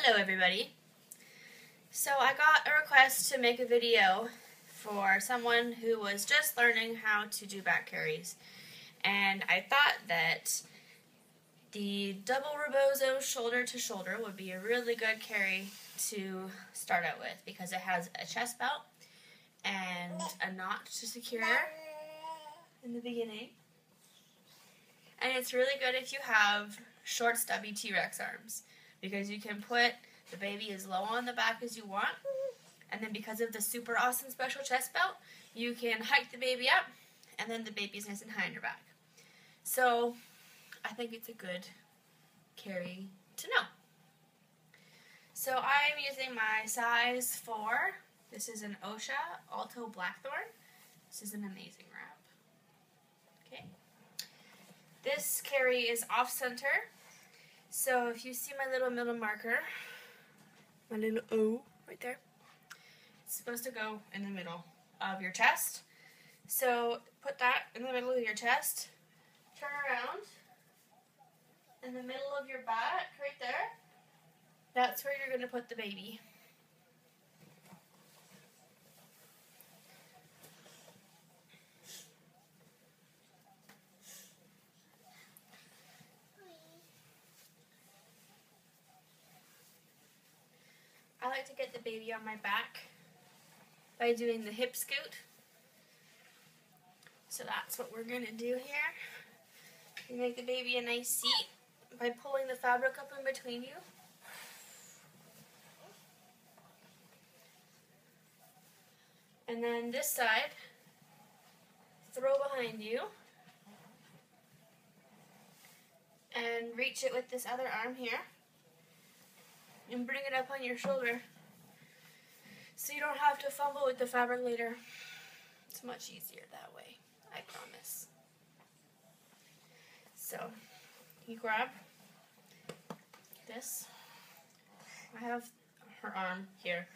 Hello everybody. So I got a request to make a video for someone who was just learning how to do back carries, and I thought that the double Rebozo shoulder to shoulder would be a really good carry to start out with because it has a chest belt and a knot to secure in the beginning, and it's really good if you have short stubby T-Rex arms, because you can put the baby as low on the back as you want, and then because of the super awesome special chest belt, you can hike the baby up, and then the baby's nice and high on your back. So I think it's a good carry to know. So I'm using my size 4. This is an Oscha Alto Blackthorn. This is an amazing wrap. Okay. This carry is off center. So if you see my little middle marker, my little O right there, it's supposed to go in the middle of your chest. So put that in the middle of your chest, turn around, in the middle of your back, right there, that's where you're going to put the baby. I like to get the baby on my back by doing the hip scoot. So that's what we're going to do here. You make the baby a nice seat by pulling the fabric up in between you. And then this side, throw behind you. And reach it with this other arm here. And bring it up on your shoulder so you don't have to fumble with the fabric later. It's much easier that way, I promise. So you grab this. I have her arm here,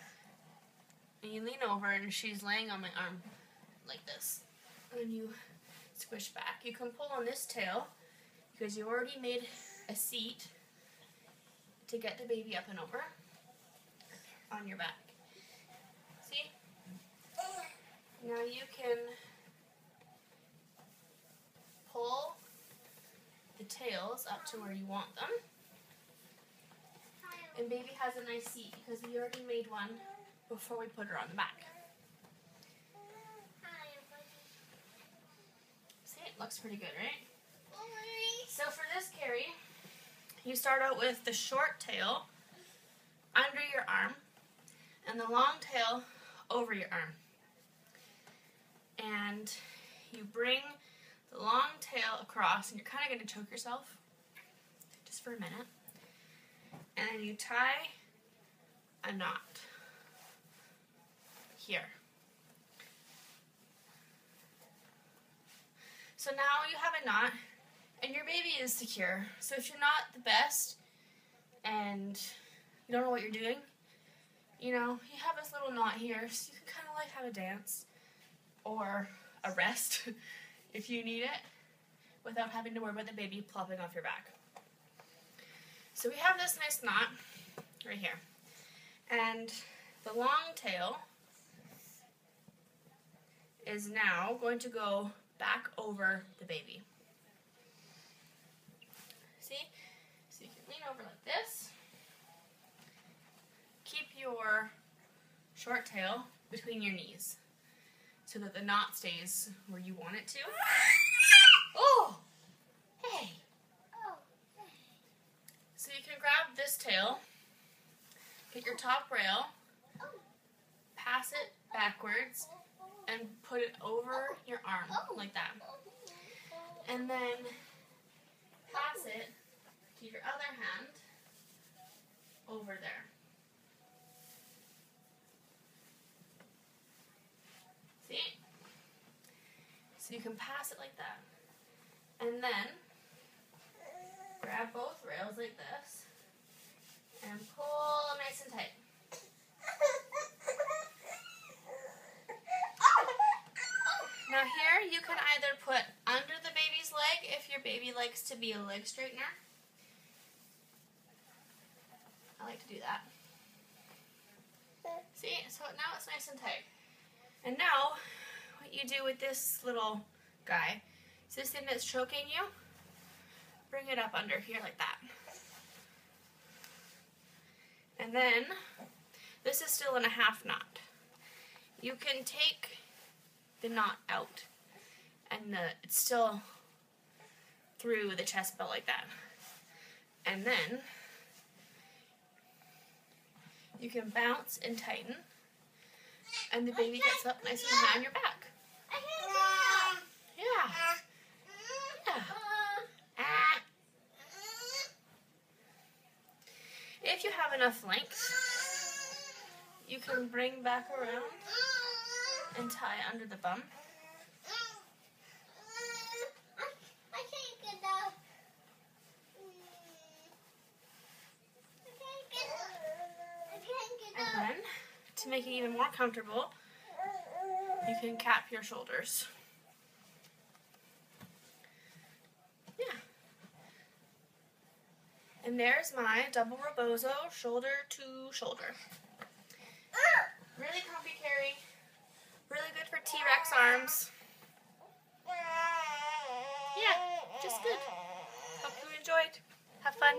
and you lean over and she's laying on my arm like this, and you squish back. You can pull on this tail because you already made a seat to get the baby up and over on your back. See? Now you can pull the tails up to where you want them. And baby has a nice seat because we already made one before we put her on the back. See, it looks pretty good, right? So for this carry, you start out with the short tail under your arm and the long tail over your arm. And you bring the long tail across, and you're kind of going to choke yourself just for a minute. And then you tie a knot here. So now you have a knot, and your baby is secure. So if you're not the best and you don't know what you're doing, you know, you have this little knot here, so you can kind of like have a dance or a rest if you need it without having to worry about the baby plopping off your back. So we have this nice knot right here. And the long tail is now going to go back over the baby. See? So you can lean over like this. Keep your short tail between your knees so that the knot stays where you want it to. Oh! Hey! So you can grab this tail, get your top rail, pass it backwards, and put it over your arm like that. And then pass it to your other hand over there. See? So you can pass it like that. And then grab both rails like this and pull nice and tight. Now here you can either put under the baby's leg if your baby likes to be a leg straightener. I like like to do that. See? So now it's nice and tight. And now, what you do with this little guy, is this thing that's choking you, bring it up under here like that. And then, this is still in a half knot. You can take the knot out, and it's still through the chest belt like that. And then, you can bounce and tighten, and the baby gets up nice and high on your back. Yeah. Yeah. If you have enough length, you can bring back around and tie under the bum. I can't get up. And then, to make it even more comfortable, you can cap your shoulders. Yeah. And there's my double Rebozo, shoulder to shoulder. Really comfy carry. Really good for T-Rex arms. Yeah, just good. Hope you enjoyed. Have fun.